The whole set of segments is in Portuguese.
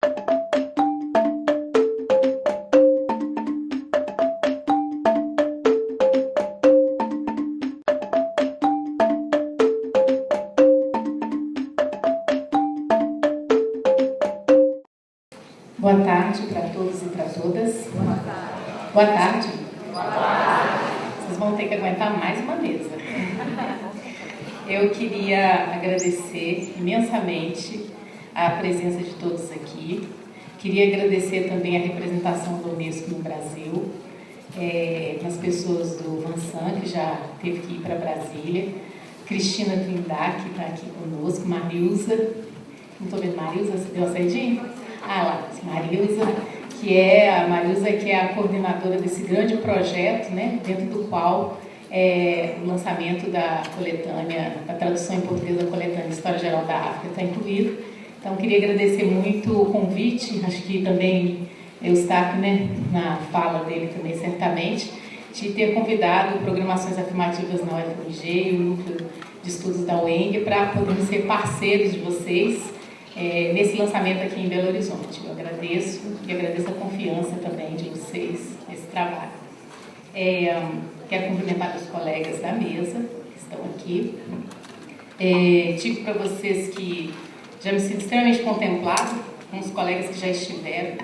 Boa tarde para todos e para todas. Boa tarde. Boa tarde. Boa tarde. Vocês vão ter que aguentar mais uma mesa. Eu queria agradecer imensamente a presença de todos aqui. Queria agradecer também a representação do Unesco no Brasil, nas pessoas do Vansan, que já teve que ir para Brasília, Cristina Trindade, que está aqui conosco, Marilza, não estou vendo Marilza, você deu uma saidinha? Lá, Marilza, que é a coordenadora desse grande projeto, né, dentro do qual o lançamento da coletânea, da tradução em português da coletânea História Geral da África está incluído. Então, queria agradecer muito o convite, acho que também Eustáquio, né, na fala dele também, certamente, de ter convidado Programações Afirmativas na UFMG e o Núcleo de Estudos da UENG para podermos ser parceiros de vocês nesse lançamento aqui em Belo Horizonte. Eu agradeço e agradeço a confiança também de vocês nesse trabalho. Quero cumprimentar os colegas da mesa que estão aqui. Digo para vocês que já me sinto extremamente contemplado com os colegas que já estiveram.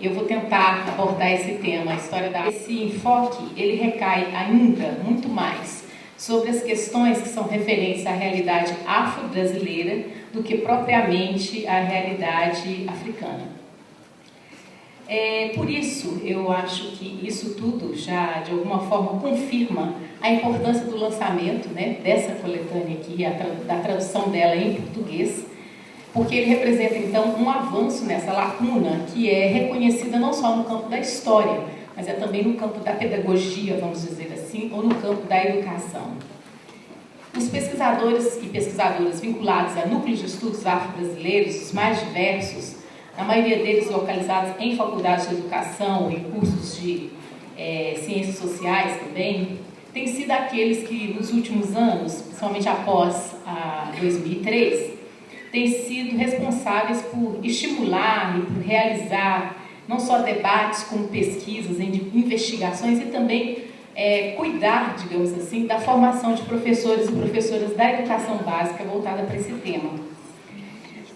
Eu vou tentar abordar esse tema, a história da... Esse enfoque, ele recai ainda muito mais sobre as questões que são referentes à realidade afro-brasileira do que propriamente à realidade africana. Por isso, eu acho que isso tudo já, de alguma forma, confirma a importância do lançamento, né, dessa coletânea aqui, da tradução dela em português, porque ele representa, então, um avanço nessa lacuna que é reconhecida não só no campo da história, mas é também no campo da pedagogia, vamos dizer assim, ou no campo da educação. Os pesquisadores e pesquisadoras vinculados a núcleos de estudos afro-brasileiros, os mais diversos, a maioria deles localizados em faculdades de educação, em cursos de ciências sociais também, têm sido aqueles que, nos últimos anos, principalmente após 2003, têm sido responsáveis por estimular e por realizar não só debates, como pesquisas, investigações e também cuidar, digamos assim, da formação de professores e professoras da educação básica voltada para esse tema.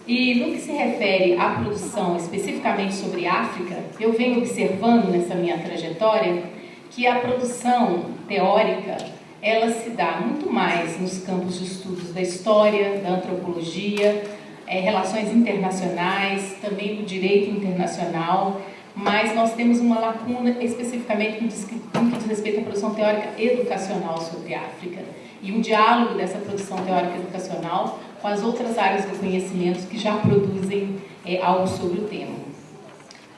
E no que se refere à produção especificamente sobre África, eu venho observando nessa minha trajetória que a produção teórica, ela se dá muito mais nos campos de estudos da história, da antropologia, relações internacionais, também do direito internacional, mas nós temos uma lacuna especificamente no que diz respeito à produção teórica educacional sobre a África e um diálogo dessa produção teórica educacional com as outras áreas do conhecimento que já produzem algo sobre o tema.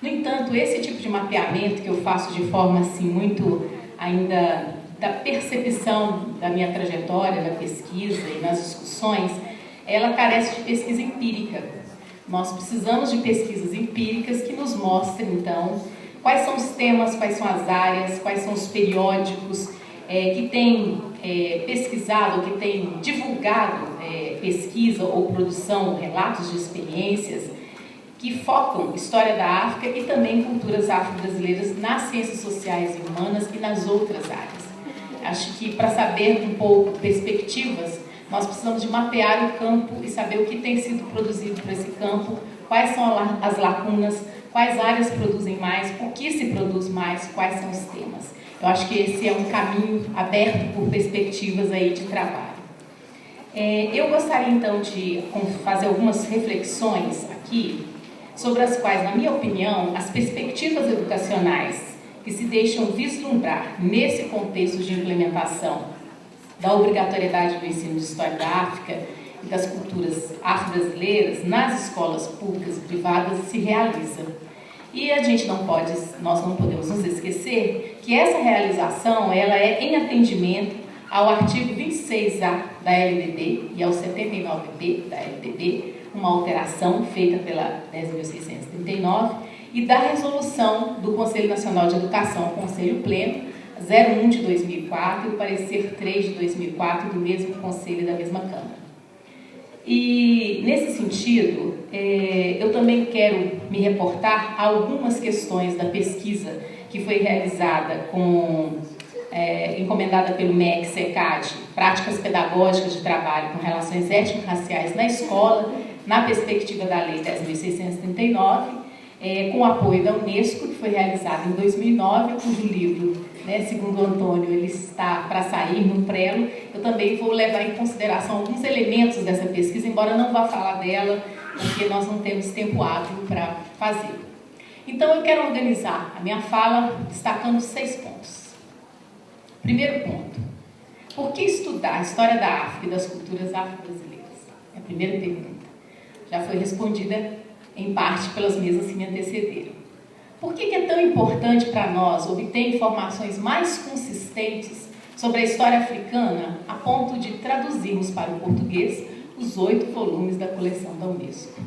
No entanto, esse tipo de mapeamento que eu faço de forma assim muito ainda da percepção da minha trajetória, da pesquisa e nas discussões, ela carece de pesquisa empírica. Nós precisamos de pesquisas empíricas que nos mostrem, então, quais são os temas, quais são as áreas, quais são os periódicos que têm pesquisado, que têm divulgado pesquisa ou produção, relatos de experiências que focam história da África e também culturas afro-brasileiras nas ciências sociais e humanas e nas outras áreas. Acho que para saber um pouco perspectivas, nós precisamos de mapear o campo e saber o que tem sido produzido para esse campo, quais são as lacunas, quais áreas produzem mais, o que se produz mais, quais são os temas. Eu acho que esse é um caminho aberto por perspectivas aí de trabalho. Eu gostaria então de fazer algumas reflexões aqui sobre as quais, na minha opinião, as perspectivas educacionais que se deixam vislumbrar nesse contexto de implementação da obrigatoriedade do ensino de história da África e das culturas afro-brasileiras nas escolas públicas e privadas se realiza. E nós não podemos nos esquecer que essa realização ela é em atendimento ao artigo 26A da LDB e ao 79B da LDB, uma alteração feita pela 10.639, e da resolução do Conselho Nacional de Educação, Conselho Pleno, 01 de 2004 e o parecer 3 de 2004 do mesmo Conselho e da mesma Câmara. E, nesse sentido, eu também quero me reportar a algumas questões da pesquisa que foi realizada encomendada pelo MEC-SECAD, Práticas Pedagógicas de Trabalho com Relações Étnico-Raciais na Escola, na perspectiva da Lei 10.639, com o apoio da Unesco, que foi realizada em 2009, cujo livro, segundo o Antônio, ele está para sair no prelo. Eu também vou levar em consideração alguns elementos dessa pesquisa, embora não vá falar dela, porque nós não temos tempo hábil para fazer. Então, eu quero organizar a minha fala destacando 6 pontos. Primeiro ponto: por que estudar a história da África e das culturas afro-brasileiras? É a primeira pergunta. Já foi respondida em parte pelas mesas que me antecederam. Por que é tão importante para nós obter informações mais consistentes sobre a história africana a ponto de traduzirmos para o português os 8 volumes da coleção da Unesco?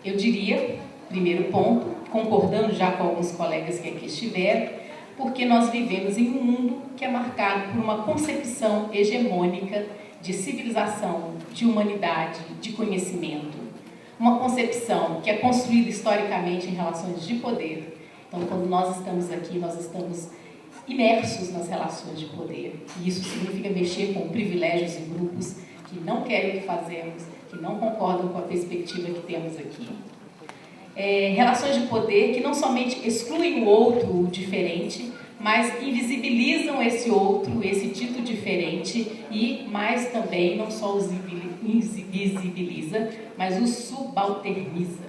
Eu diria, primeiro ponto, concordando já com alguns colegas que aqui estiveram, porque nós vivemos em um mundo que é marcado por uma concepção hegemônica de civilização, de humanidade, de conhecimento. Uma concepção que é construída historicamente em relações de poder. Então, quando nós estamos aqui, nós estamos imersos nas relações de poder. E isso significa mexer com privilégios e grupos que não querem o que fazemos, que não concordam com a perspectiva que temos aqui. Relações de poder que não somente excluem o outro, o diferente, mas invisibilizam esse outro, esse dito diferente, e mais também não só os invisibiliza, mas os subalterniza.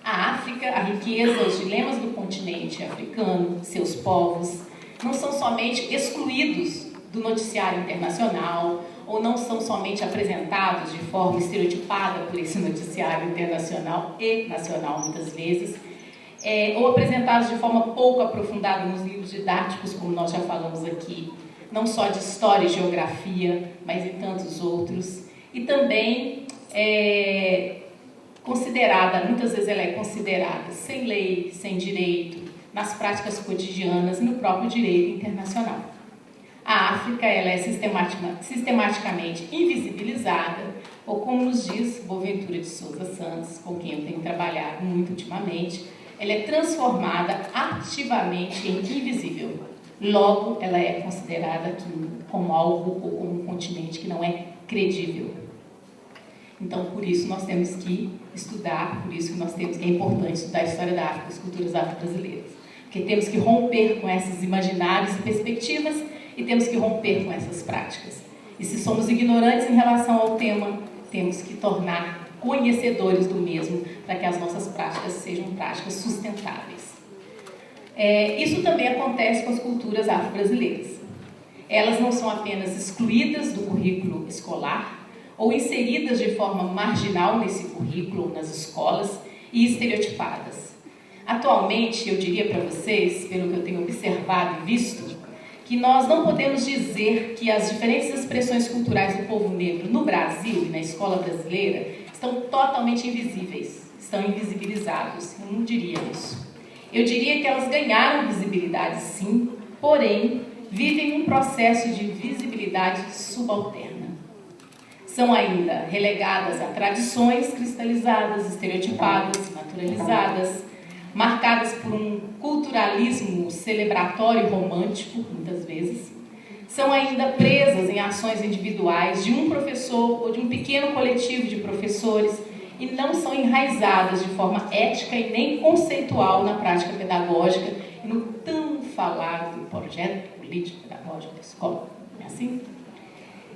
A África, a riqueza, os dilemas do continente africano, seus povos, não são somente excluídos do noticiário internacional, ou não são somente apresentados de forma estereotipada por esse noticiário internacional e nacional, muitas vezes, ou apresentados de forma pouco aprofundada nos livros didáticos, como nós já falamos aqui, não só de história e geografia, mas em tantos outros, e também muitas vezes ela é considerada sem lei, sem direito, nas práticas cotidianas e no próprio direito internacional. A África ela é sistematicamente invisibilizada, ou como nos diz Boaventura de Souza Santos, com quem eu tenho trabalhado muito ultimamente, ela é transformada ativamente em invisível. Logo, ela é considerada aqui como algo ou como um continente que não é credível. Então, por isso nós temos que estudar, por isso que é importante estudar a história da África, as culturas afro-brasileiras. Porque temos que romper com esses imaginários e perspectivas e temos que romper com essas práticas. E se somos ignorantes em relação ao tema, temos que tornar conhecedores do mesmo para que as nossas práticas sejam práticas sustentáveis. Isso também acontece com as culturas afro-brasileiras. Elas não são apenas excluídas do currículo escolar ou inseridas de forma marginal nesse currículo, nas escolas, e estereotipadas. Atualmente, eu diria para vocês, pelo que eu tenho observado e visto, que nós não podemos dizer que as diferentes expressões culturais do povo negro no Brasil e na escola brasileira estão totalmente invisíveis, estão invisibilizados. Eu não diria isso. Eu diria que elas ganharam visibilidade, sim, porém, vivem um processo de visibilidade subalterna. São ainda relegadas a tradições cristalizadas, estereotipadas, naturalizadas, marcadas por um culturalismo celebratório e romântico, muitas vezes. São ainda presas em ações individuais de um professor ou de um pequeno coletivo de professores e não são enraizadas de forma ética e nem conceitual na prática pedagógica e no tão falado projeto político-pedagógico da escola. É assim?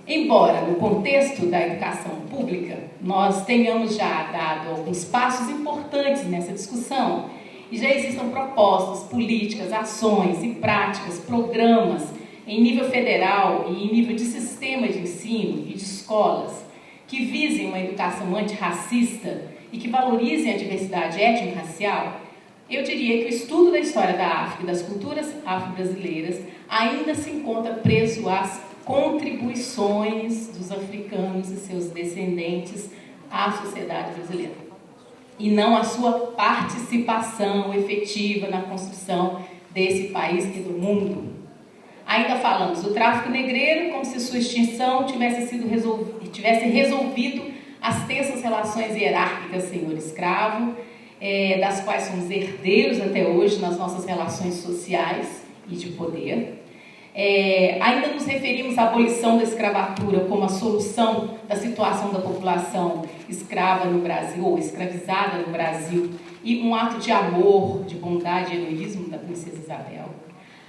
Embora, no contexto da educação pública, nós tenhamos já dado alguns passos importantes nessa discussão e já existam propostas, políticas, ações e práticas, programas em nível federal e em nível de sistema de ensino e de escolas que visem uma educação antirracista e que valorizem a diversidade étnico-racial, eu diria que o estudo da história da África e das culturas afro-brasileiras ainda se encontra preso às contribuições dos africanos e seus descendentes à sociedade brasileira, e não a sua participação efetiva na construção desse país e do mundo. Ainda falamos do tráfico negreiro como se sua extinção tivesse resolvido as tensas relações hierárquicas senhor-escravo, das quais somos herdeiros até hoje nas nossas relações sociais e de poder. Ainda nos referimos à abolição da escravatura como a solução da situação da população escrava no Brasil, ou escravizada no Brasil, e um ato de amor, de bondade e heroísmo da princesa Isabel.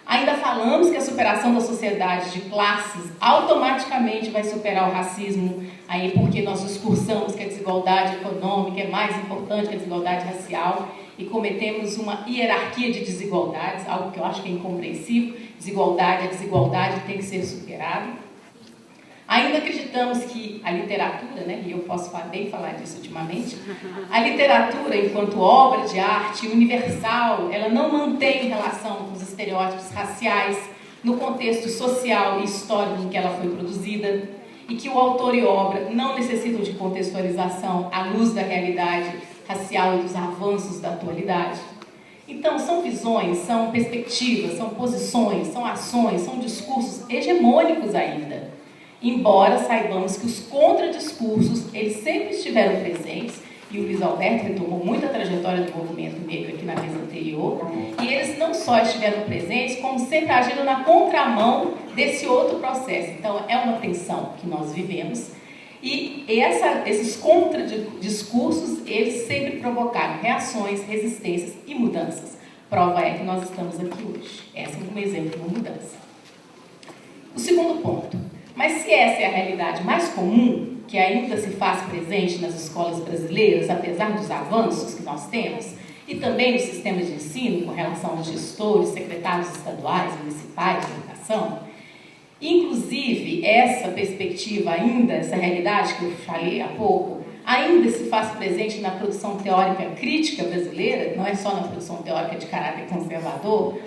Ainda falamos que a superação da sociedade de classes automaticamente vai superar o racismo, aí porque nós discursamos que a desigualdade econômica é mais importante que a desigualdade racial e cometemos uma hierarquia de desigualdades, algo que eu acho que é incompreensível. A desigualdade tem que ser superada. Ainda acreditamos que a literatura, e eu posso bem falar disso ultimamente, a literatura, enquanto obra de arte universal, ela não mantém relação com os estereótipos raciais no contexto social e histórico em que ela foi produzida, e que o autor e obra não necessitam de contextualização à luz da realidade racial e dos avanços da atualidade. Então, são visões, são perspectivas, são posições, são ações, são discursos hegemônicos ainda. Embora saibamos que os contradiscursos, eles sempre estiveram presentes, e o Luiz Alberto retomou muito a trajetória do movimento negro aqui na vez anterior, e eles não só estiveram presentes, como sempre agindo na contramão desse outro processo. Então, é uma tensão que nós vivemos, e esses contradiscursos, eles sempre provocaram reações, resistências e mudanças. Prova é que nós estamos aqui hoje. Essa é um exemplo de uma mudança. O segundo ponto. Mas se essa é a realidade mais comum, que ainda se faz presente nas escolas brasileiras, apesar dos avanços que nós temos, e também nos sistemas de ensino, com relação aos gestores, secretários estaduais, municipais de educação, inclusive essa perspectiva ainda, essa realidade que eu falei há pouco, ainda se faz presente na produção teórica crítica brasileira, não é só na produção teórica de caráter conservador.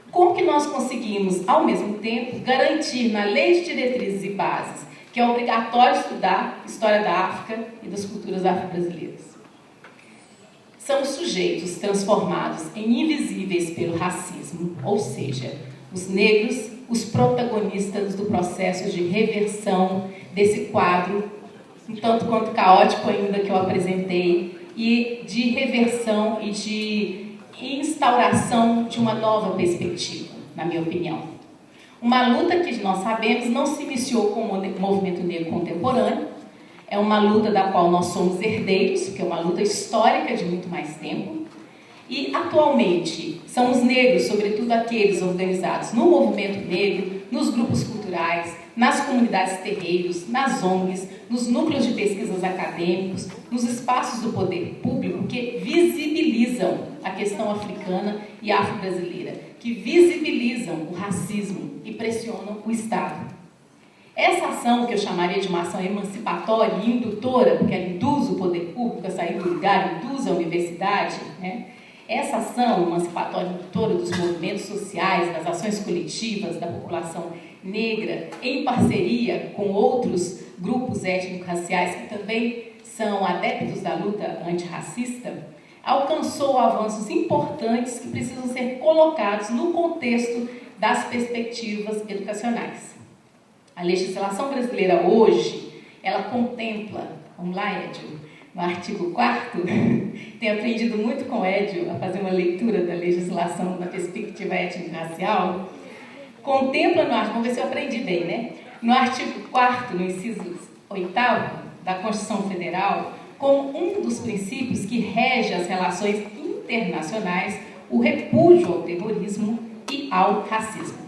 Como que nós conseguimos, ao mesmo tempo, garantir na Lei de Diretrizes e Bases que é obrigatório estudar história da África e das culturas afro-brasileiras? São sujeitos transformados em invisíveis pelo racismo, ou seja, os negros, os protagonistas do processo de reversão desse quadro, um tanto quanto caótico ainda que eu apresentei, e de reversão e de instauração de uma nova perspectiva, na minha opinião. Uma luta que nós sabemos não se iniciou com o movimento negro contemporâneo, é uma luta da qual nós somos herdeiros, porque é uma luta histórica de muito mais tempo, e atualmente são os negros, sobretudo aqueles organizados no movimento negro, nos grupos culturais, nas comunidades terreiros, nas ONGs, nos núcleos de pesquisas acadêmicos, nos espaços do poder público que visibilizam a questão africana e afro-brasileira, que visibilizam o racismo e pressionam o Estado. Essa ação, que eu chamaria de uma ação emancipatória e indutora, porque ela induz o poder público a sair do lugar, induz a universidade, essa ação emancipatória e indutora dos movimentos sociais, das ações coletivas da população negra, em parceria com outros grupos étnico-raciais que também são adeptos da luta antirracista, alcançou avanços importantes que precisam ser colocados no contexto das perspectivas educacionais. A legislação brasileira hoje, ela contempla, vamos lá, Edio, no artigo 4º, tenho aprendido muito com o Edio a fazer uma leitura da legislação da perspectiva étnico-racial, contempla no artigo, vamos ver se eu aprendi bem, no artigo 4º, no inciso 8º da Constituição Federal, como um dos princípios que rege as relações internacionais, o repúdio ao terrorismo e ao racismo.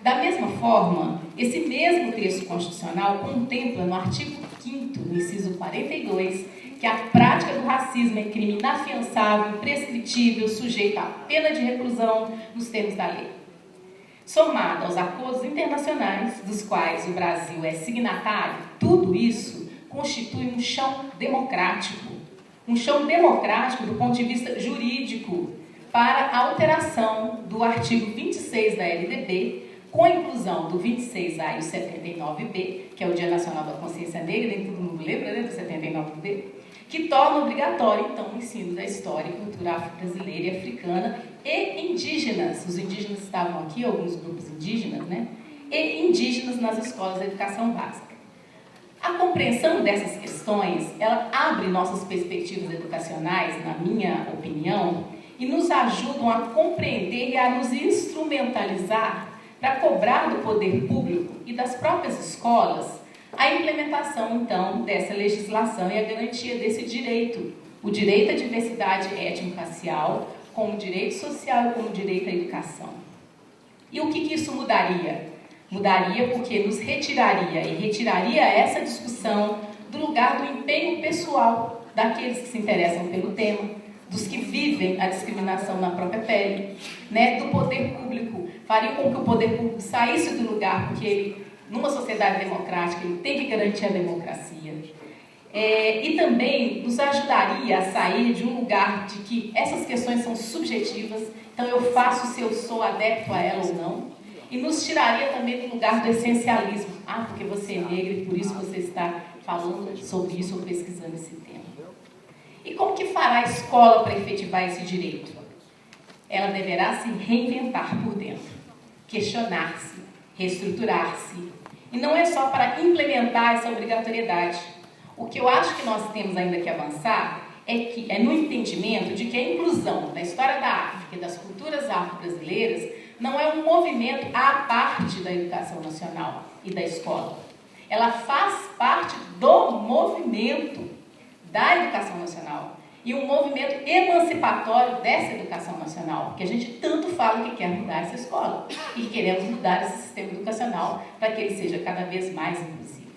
Da mesma forma, esse mesmo texto constitucional contempla no artigo 5º, no inciso 42, que a prática do racismo é crime inafiançável, imprescritível, sujeito à pena de reclusão nos termos da lei. Somado aos acordos internacionais, dos quais o Brasil é signatário, tudo isso constitui um chão democrático do ponto de vista jurídico, para a alteração do artigo 26 da LDB, com a inclusão do 26A e o 79B, que é o Dia Nacional da Consciência Negra, nem todo mundo lembra, do 79B, que torna obrigatório, então, o ensino da história e cultura afro-brasileira e africana e indígenas. Os indígenas estavam aqui, alguns grupos indígenas, e indígenas nas escolas da educação básica. A compreensão dessas questões questões, ela abre nossas perspectivas educacionais, na minha opinião, e nos ajudam a compreender e a nos instrumentalizar para cobrar do poder público e das próprias escolas a implementação, então, dessa legislação e a garantia desse direito, o direito à diversidade étnico-racial, como direito social e como direito à educação. E o que isso mudaria? Mudaria porque nos retiraria essa discussão do lugar do empenho pessoal daqueles que se interessam pelo tema, dos que vivem a discriminação na própria pele, né, do poder público. Faria com que o poder público saísse do lugar, porque ele, numa sociedade democrática, ele tem que garantir a democracia. E também nos ajudaria a sair de um lugar de que essas questões são subjetivas, então eu faço se eu sou adepto a ela ou não, e nos tiraria também do lugar do essencialismo. Ah, porque você é negra e por isso você está falando sobre isso ou pesquisando esse tema. E como que fará a escola para efetivar esse direito? Ela deverá se reinventar por dentro, questionar-se, reestruturar-se. E não é só para implementar essa obrigatoriedade. O que eu acho que nós temos ainda que avançar é no entendimento de que a inclusão da história da África e das culturas afro-brasileiras não é um movimento à parte da educação nacional e da escola. Ela faz parte do movimento da educação nacional e um movimento emancipatório dessa educação nacional, que a gente tanto fala que quer mudar essa escola e que queremos mudar esse sistema educacional para que ele seja cada vez mais inclusivo.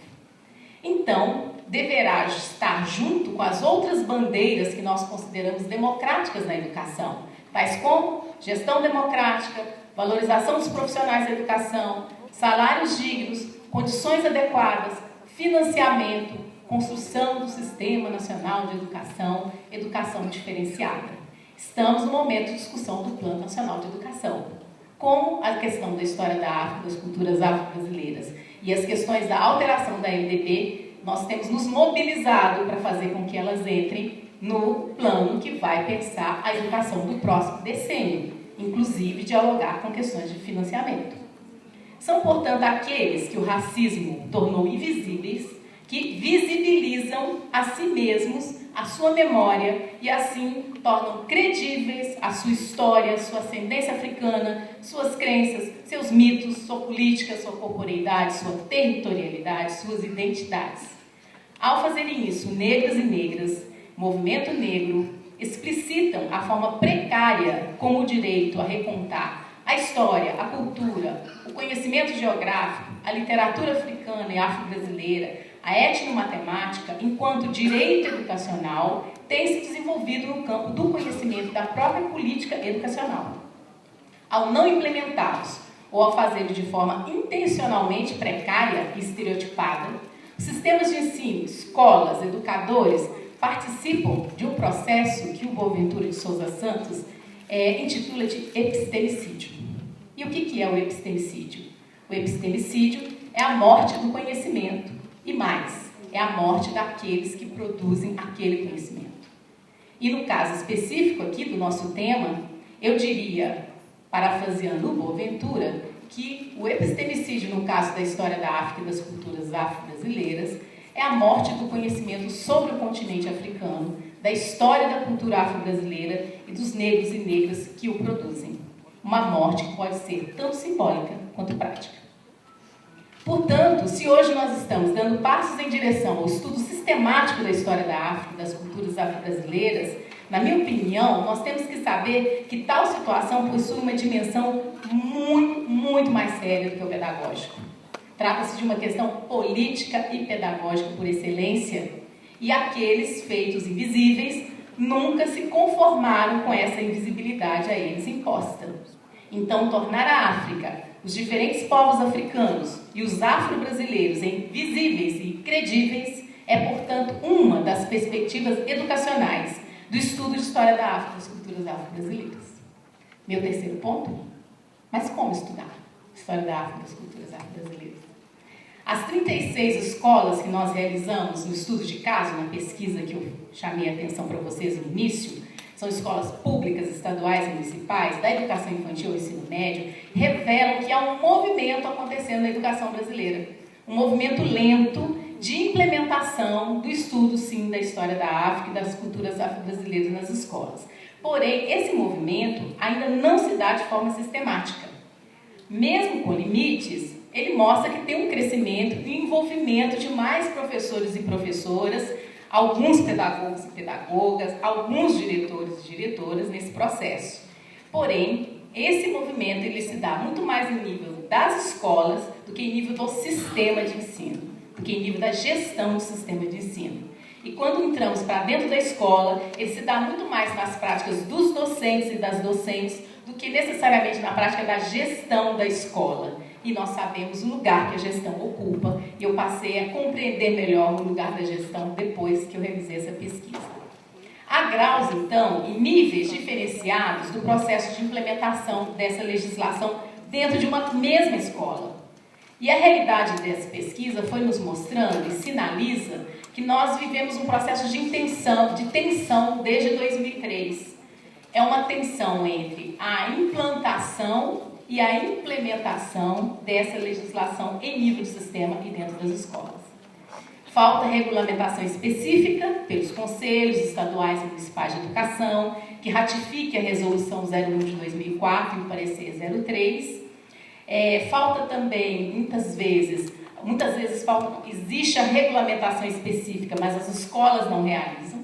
Então, deverá estar junto com as outras bandeiras que nós consideramos democráticas na educação, tais como gestão democrática, valorização dos profissionais da educação, salários dignos, condições adequadas, financiamento, construção do Sistema Nacional de Educação, educação diferenciada. Estamos no momento de discussão do Plano Nacional de Educação, como a questão da história da África, das culturas afro-brasileiras e as questões da alteração da LDB, nós temos nos mobilizado para fazer com que elas entrem no plano que vai pensar a educação do próximo decênio, inclusive dialogar com questões de financiamento. São, portanto, aqueles que o racismo tornou invisíveis, que visibilizam a si mesmos, a sua memória e assim tornam credíveis a sua história, sua ascendência africana, suas crenças, seus mitos, sua política, sua corporeidade, sua territorialidade, suas identidades. Ao fazerem isso, negros e negras, movimento negro, explicitam a forma precária como o direito a recontar a história, a cultura, o conhecimento geográfico, a literatura africana e afro-brasileira, a etnomatemática, enquanto direito educacional, tem se desenvolvido no campo do conhecimento da própria política educacional. Ao não implementá-los, ou ao fazê-los de forma intencionalmente precária e estereotipada, os sistemas de ensino, escolas, educadores, participam de um processo que o Boaventura de Souza Santos intitula de epistemicídio. E o que é o epistemicídio? O epistemicídio é a morte do conhecimento. E mais, é a morte daqueles que produzem aquele conhecimento. E no caso específico aqui do nosso tema, eu diria, parafraseando o Boaventura, que o epistemicídio, no caso da história da África e das culturas afro-brasileiras, é a morte do conhecimento sobre o continente africano, da história da cultura afro-brasileira e dos negros e negras que o produzem. Uma morte que pode ser tanto simbólica quanto prática. Portanto, se hoje nós estamos dando passos em direção ao estudo sistemático da história da África e das culturas afro-brasileiras, na minha opinião, nós temos que saber que tal situação possui uma dimensão muito mais séria do que o pedagógico. Trata-se de uma questão política e pedagógica por excelência, e aqueles feitos invisíveis nunca se conformaram com essa invisibilidade a eles imposta. Então, tornar a África, os diferentes povos africanos e os afro-brasileiros visíveis e credíveis é, portanto, uma das perspectivas educacionais do estudo de história da África e das culturas afro-brasileiras. Meu terceiro ponto, mas como estudar história da África e das culturas afro-brasileiras? As 36 escolas que nós realizamos no estudo de caso, na pesquisa que eu chamei a atenção para vocês no início, são escolas públicas, estaduais e municipais, da educação infantil ao ensino médio, revelam que há um movimento acontecendo na educação brasileira. Um movimento lento de implementação do estudo, sim, da história da África e das culturas afro-brasileiras nas escolas. Porém, esse movimento ainda não se dá de forma sistemática. Mesmo com limites, ele mostra que tem um crescimento e envolvimento de mais professores e professoras, alguns pedagogos e pedagogas, alguns diretores e diretoras nesse processo. Porém, esse movimento ele se dá muito mais em nível das escolas do que em nível do sistema de ensino, do que em nível da gestão do sistema de ensino. E quando entramos para dentro da escola, ele se dá muito mais nas práticas dos docentes e das docentes do que necessariamente na prática da gestão da escola. E nós sabemos o lugar que a gestão ocupa, e eu passei a compreender melhor o lugar da gestão depois que eu revisei essa pesquisa. Há graus, então, e níveis diferenciados do processo de implementação dessa legislação dentro de uma mesma escola. E a realidade dessa pesquisa foi nos mostrando e sinaliza que nós vivemos um processo de tensão desde 2003. É uma tensão entre a implantação e a implementação dessa legislação em nível de sistema e dentro das escolas. Falta regulamentação específica pelos conselhos estaduais e municipais de educação, que ratifique a resolução 01 de 2004 e o parecer 03. Falta também, muitas vezes existe a regulamentação específica, mas as escolas não realizam.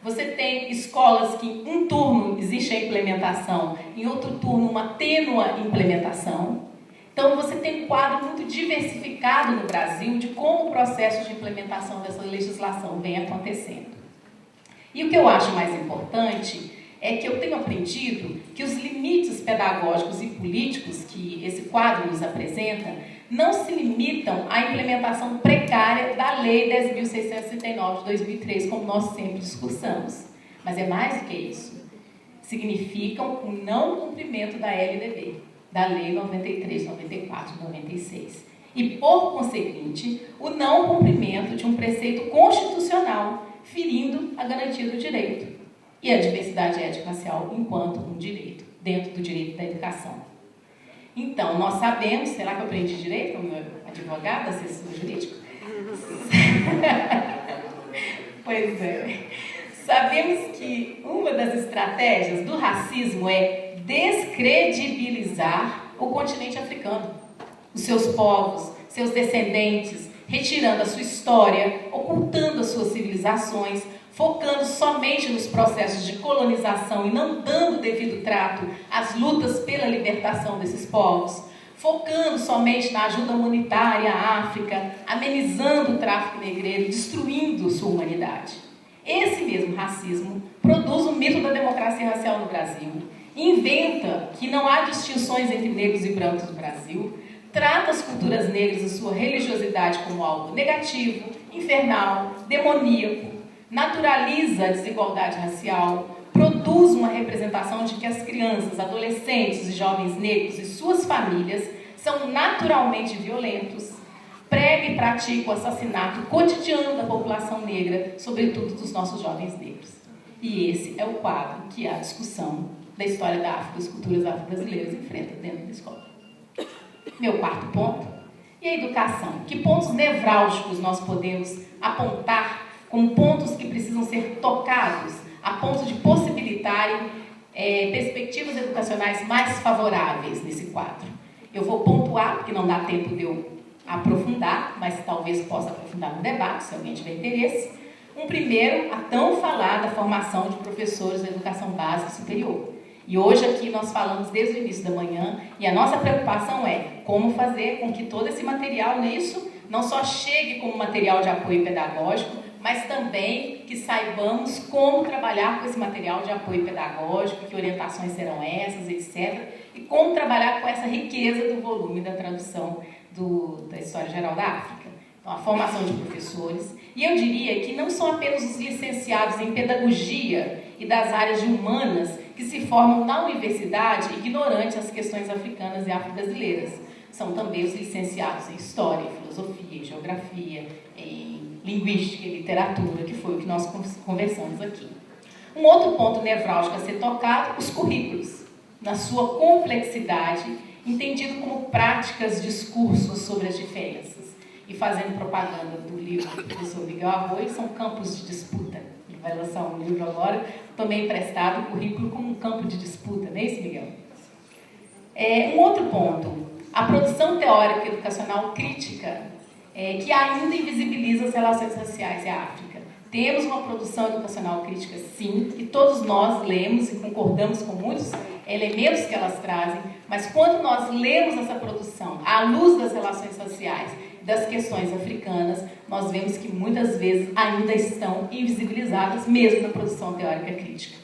Você tem escolas que em um turno existe a implementação, em outro turno uma tênua implementação. Então você tem um quadro muito diversificado no Brasil de como o processo de implementação dessa legislação vem acontecendo. E o que eu acho mais importante é que eu tenho aprendido que os limites pedagógicos e políticos que esse quadro nos apresenta não se limitam à implementação precária da Lei 10.639 de 2003, como nós sempre discursamos. Mas é mais do que isso. Significam o não cumprimento da LDB, da Lei 93, 94 e 96. E, por conseguinte, o não cumprimento de um preceito constitucional, ferindo a garantia do direito e a diversidade étnico-racial enquanto um direito, dentro do direito da educação. Então, nós sabemos, será que eu aprendi direito como advogada, assessor jurídico? Pois é. Sabemos que uma das estratégias do racismo é descredibilizar o continente africano, os seus povos, seus descendentes, retirando a sua história, ocultando as suas civilizações, focando somente nos processos de colonização e não dando devido trato às lutas pela libertação desses povos, focando somente na ajuda humanitária à África, amenizando o tráfico negreiro, destruindo sua humanidade. Esse mesmo racismo produz o mito da democracia racial no Brasil, inventa que não há distinções entre negros e brancos no Brasil, trata as culturas negras e sua religiosidade como algo negativo, infernal, demoníaco, naturaliza a desigualdade racial, produz uma representação de que as crianças, adolescentes e jovens negros e suas famílias são naturalmente violentos, prega e pratica o assassinato cotidiano da população negra, sobretudo dos nossos jovens negros. E esse é o quadro que a discussão da história da África e das culturas afro-brasileiras enfrenta dentro da escola. Meu quarto ponto, e a educação. Que pontos nevrálgicos nós podemos apontar como pontos que precisam ser tocados a ponto de possibilitarem perspectivas educacionais mais favoráveis nesse quadro? Eu vou pontuar, porque não dá tempo de eu aprofundar, mas talvez possa aprofundar no debate, se alguém tiver interesse. Um primeiro, a tão falada formação de professores da educação básica e superior. E hoje aqui nós falamos desde o início da manhã, e a nossa preocupação é como fazer com que todo esse material nisso não só chegue como material de apoio pedagógico, mas também que saibamos como trabalhar com esse material de apoio pedagógico, que orientações serão essas, etc. E como trabalhar com essa riqueza do volume da tradução da História Geral da África. Então, a formação de professores. E eu diria que não são apenas os licenciados em pedagogia e das áreas de humanas que se formam na universidade ignorante as questões africanas e afro-brasileiras. São também os licenciados em História, Filosofia, Geografia, em Linguística e Literatura, que foi o que nós conversamos aqui. Um outro ponto nevrálgico a ser tocado, os currículos, na sua complexidade, entendido como práticas, discursos sobre as diferenças. e fazendo propaganda do livro do professor Miguel Arroio, são campos de disputa. Ele vai lançar um livro agora, tomei emprestado o currículo como um campo de disputa, não é isso, Miguel? Um outro ponto, a produção teórica educacional crítica, que ainda invisibiliza as relações raciais e a África. Temos uma produção educacional crítica, sim, e todos nós lemos e concordamos com muitos elementos que elas trazem, mas quando nós lemos essa produção à luz das relações raciais, das questões africanas, nós vemos que muitas vezes ainda estão invisibilizadas, mesmo na produção teórica crítica.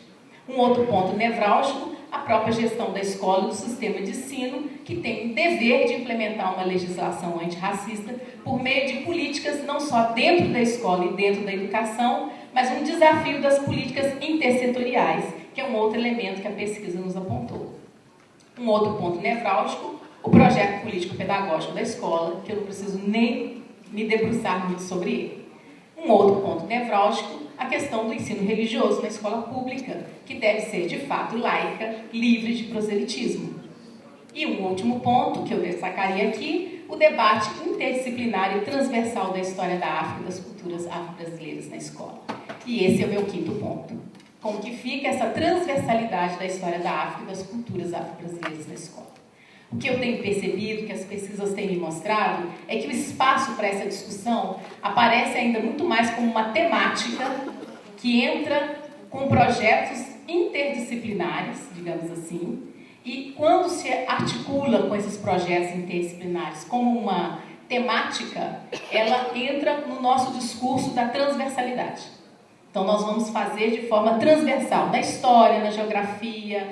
Um outro ponto nevrálgico, a própria gestão da escola e do sistema de ensino, que tem o dever de implementar uma legislação antirracista por meio de políticas não só dentro da escola e dentro da educação, mas um desafio das políticas intersetoriais, que é um outro elemento que a pesquisa nos apontou. Um outro ponto nevrálgico, o projeto político-pedagógico da escola, que eu não preciso nem me debruçar muito sobre ele. Um outro ponto nevrálgico, a questão do ensino religioso na escola pública, que deve ser, de fato, laica, livre de proselitismo. E um último ponto que eu destacaria aqui, o debate interdisciplinar e transversal da história da África e das culturas afro-brasileiras na escola. E esse é o meu quinto ponto. Como que fica essa transversalidade da história da África e das culturas afro-brasileiras na escola? O que eu tenho percebido, que as pesquisas têm me mostrado, é que o espaço para essa discussão aparece ainda muito mais como uma temática que entra com projetos interdisciplinares, digamos assim, e quando se articula com esses projetos interdisciplinares como uma temática, ela entra no nosso discurso da transversalidade. Então, nós vamos fazer de forma transversal, na história, na geografia,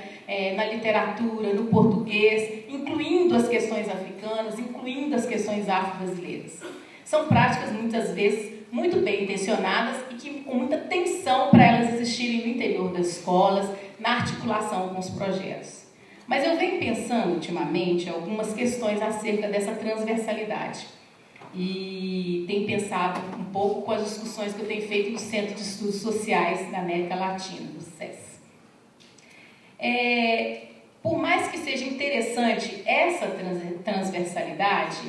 na literatura, no português, incluindo as questões africanas, incluindo as questões afro-brasileiras. São práticas, muitas vezes, muito bem intencionadas e que com muita tensão para elas existirem no interior das escolas, na articulação com os projetos. Mas eu venho pensando, ultimamente, algumas questões acerca dessa transversalidade. E tenho pensado um pouco com as discussões que eu tenho feito no Centro de Estudos Sociais da América Latina, no SES. Por mais que seja interessante essa transversalidade,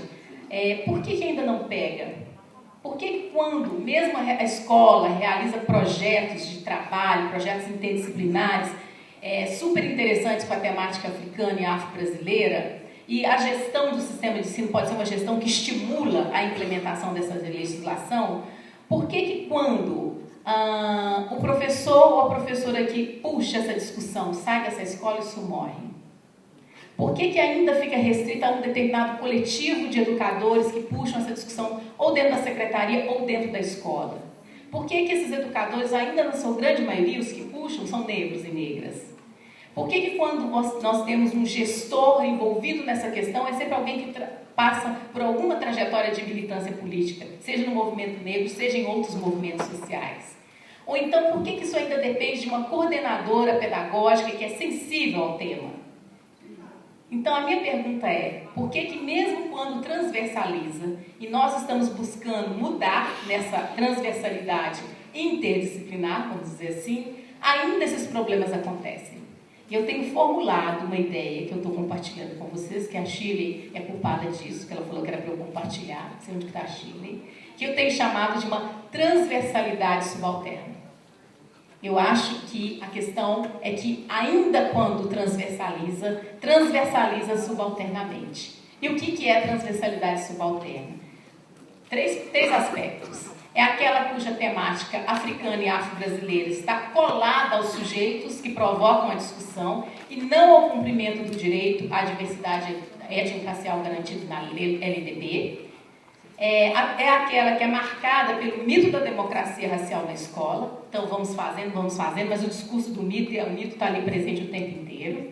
por que ainda não pega? Porque quando mesmo a escola realiza projetos de trabalho, projetos interdisciplinares, super interessantes com a temática africana e afro-brasileira, e a gestão do sistema de ensino pode ser uma gestão que estimula a implementação dessa legislação, por que quando o professor ou a professora que puxa essa discussão sai dessa escola, isso morre? Por que ainda fica restrita a um determinado coletivo de educadores que puxam essa discussão ou dentro da secretaria ou dentro da escola? Por que esses educadores, ainda na sua grande maioria, os que puxam, são negros e negras? Por que quando nós temos um gestor envolvido nessa questão, é sempre alguém que passa por alguma trajetória de militância política, seja no movimento negro, seja em outros movimentos sociais? Ou então, por que isso ainda depende de uma coordenadora pedagógica que é sensível ao tema? Então, a minha pergunta é, por que mesmo quando transversaliza, e nós estamos buscando mudar nessa transversalidade interdisciplinar, vamos dizer assim, ainda esses problemas acontecem? E eu tenho formulado uma ideia que eu estou compartilhando com vocês, que a Shirley é culpada disso, que ela falou que era para eu compartilhar, não sei onde está a Shirley, que eu tenho chamado de uma transversalidade subalterna. Eu acho que a questão é que, ainda quando transversaliza subalternamente. E o que é transversalidade subalterna? Três aspectos. É aquela cuja temática africana e afro-brasileira está colada aos sujeitos que provocam a discussão e não ao cumprimento do direito à diversidade étnico-racial garantido na LDB. É aquela que é marcada pelo mito da democracia racial na escola. Então, vamos fazendo, mas o discurso do mito está ali presente o tempo inteiro.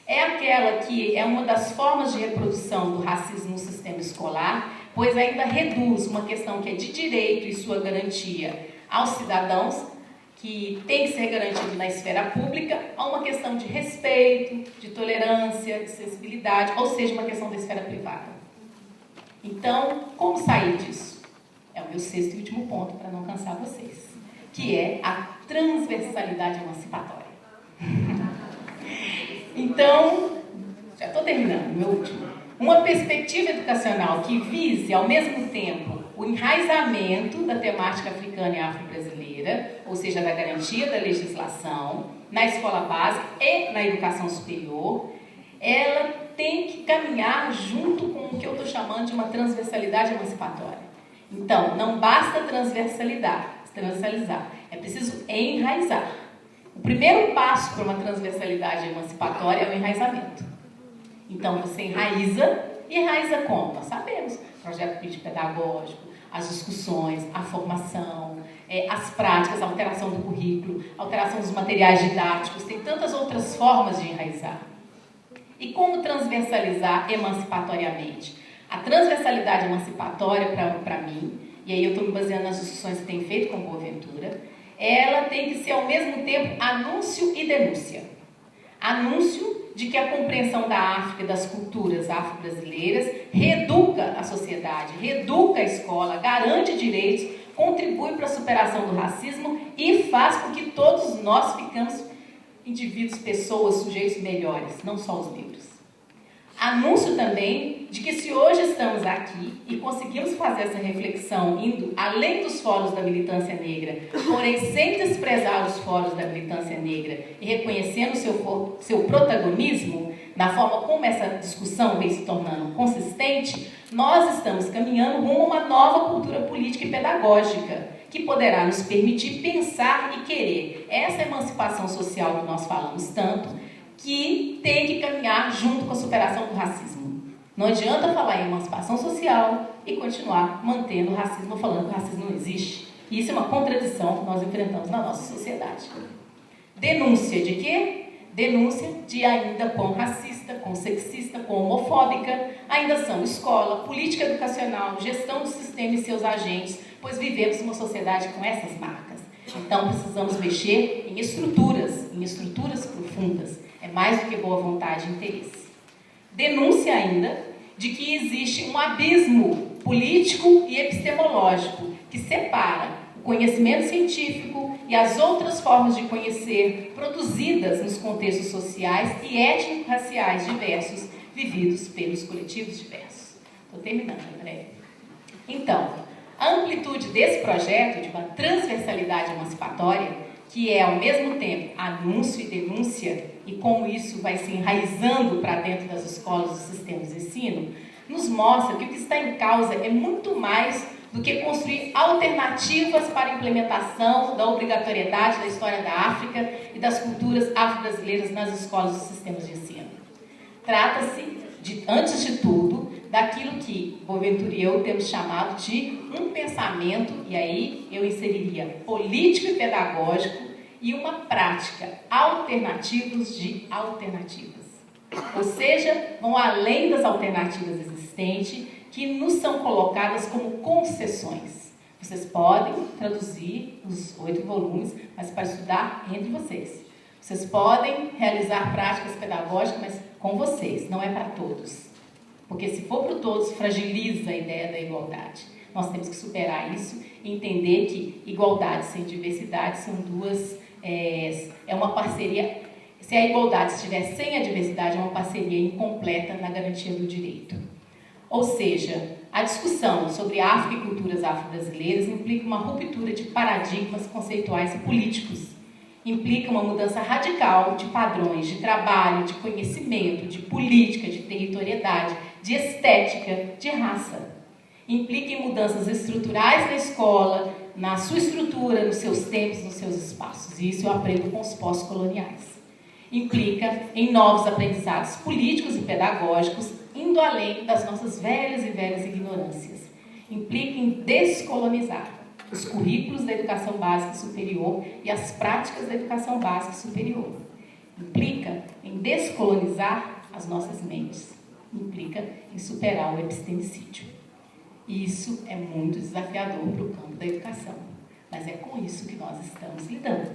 É aquela que é uma das formas de reprodução do racismo no sistema escolar, pois ainda reduz uma questão que é de direito e sua garantia aos cidadãos, que tem que ser garantido na esfera pública, a uma questão de respeito, de tolerância, de sensibilidade, ou seja, uma questão da esfera privada. Então, como sair disso? É o meu sexto e último ponto, para não cansar vocês, que é a transversalidade emancipatória. Então, já estou terminando, meu último. Uma perspectiva educacional que vise, ao mesmo tempo, o enraizamento da temática africana e afro-brasileira, ou seja, da garantia da legislação, na escola básica e na educação superior, ela tem que caminhar junto com o que eu estou chamando de uma transversalidade emancipatória. Então, não basta transversalizar, é preciso enraizar. O primeiro passo para uma transversalidade emancipatória é o enraizamento. Então, você enraiza, e enraiza como? Nós sabemos, projeto crítico pedagógico, as discussões, a formação, as práticas, a alteração do currículo, a alteração dos materiais didáticos, tem tantas outras formas de enraizar. E como transversalizar emancipatoriamente? A transversalidade emancipatória, para mim, e aí eu estou me baseando nas discussões que tem feito com Boaventura, ela tem que ser ao mesmo tempo anúncio e denúncia. Anúncio de que a compreensão da África e das culturas afro-brasileiras reeduca a sociedade, reeduca a escola, garante direitos, contribui para a superação do racismo e faz com que todos nós ficamos indivíduos, pessoas, sujeitos melhores, não só os negros. Anúncio também de que se hoje estamos aqui e conseguimos fazer essa reflexão indo além dos fóruns da militância negra, porém sem desprezar os fóruns da militância negra e reconhecendo seu protagonismo na forma como essa discussão vem se tornando consistente, nós estamos caminhando rumo a uma nova cultura política e pedagógica que poderá nos permitir pensar e querer essa emancipação social que nós falamos tanto, que tem que caminhar junto com a superação do racismo. Não adianta falar em emancipação social e continuar mantendo o racismo, falando que o racismo não existe. E isso é uma contradição que nós enfrentamos na nossa sociedade. Denúncia de quê? Denúncia de ainda quão racista, quão sexista, quão homofóbica ainda são escola, política educacional, gestão do sistema e seus agentes, pois vivemos uma sociedade com essas marcas. Então precisamos mexer em estruturas profundas. É mais do que boa vontade e interesse. Denúncia ainda de que existe um abismo político e epistemológico que separa o conhecimento científico e as outras formas de conhecer produzidas nos contextos sociais e étnico-raciais diversos vividos pelos coletivos diversos. Estou terminando, André. Então, a amplitude desse projeto de uma transversalidade emancipatória, que é ao mesmo tempo anúncio e denúncia, e como isso vai se enraizando para dentro das escolas, dos sistemas de ensino, nos mostra que o que está em causa é muito mais do que construir alternativas para a implementação da obrigatoriedade da história da África e das culturas afro-brasileiras nas escolas dos sistemas de ensino. Trata-se, antes de tudo, daquilo que Boaventura e eu temos chamado de um pensamento, e aí eu inseriria político e pedagógico, e uma prática, alternativos de alternativas. Ou seja, vão além das alternativas existentes, que nos são colocadas como concessões. Vocês podem traduzir os 8 volumes, mas para estudar entre vocês. Vocês podem realizar práticas pedagógicas, mas com vocês, não é para todos. Porque se for para todos, fragiliza a ideia da igualdade. Nós temos que superar isso e entender que igualdade sem diversidade são duas... É uma parceria... Se a igualdade estiver sem a diversidade, é uma parceria incompleta na garantia do direito. Ou seja, a discussão sobre África e culturas afro-brasileiras implica uma ruptura de paradigmas conceituais e políticos. Implica uma mudança radical de padrões de trabalho, de conhecimento, de política, de territorialidade, de estética, de raça. Implica em mudanças estruturais na escola, na sua estrutura, nos seus tempos, nos seus espaços. E isso eu aprendo com os pós-coloniais. Implica em novos aprendizados políticos e pedagógicos, indo além das nossas velhas e velhas ignorâncias. Implica em descolonizar os currículos da educação básica superior e as práticas da educação básica superior. Implica em descolonizar as nossas mentes. Implica em superar o epistemicídio. Isso é muito desafiador para o campo da educação, mas é com isso que nós estamos lidando.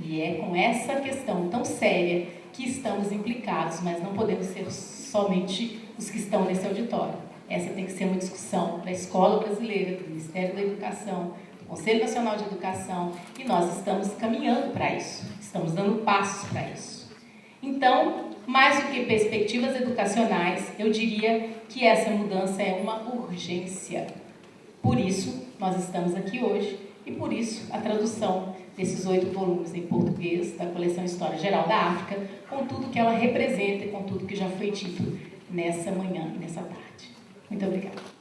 E é com essa questão tão séria que estamos implicados, mas não podemos ser somente os que estão nesse auditório. Essa tem que ser uma discussão da escola brasileira, do Ministério da Educação, do Conselho Nacional de Educação, e nós estamos caminhando para isso, estamos dando passos para isso. Então, mais do que perspectivas educacionais, eu diria que essa mudança é uma urgência. Por isso, nós estamos aqui hoje e por isso a tradução desses 8 volumes em português da coleção História Geral da África, com tudo que ela representa e com tudo que já foi dito nessa manhã e nessa tarde. Muito obrigada.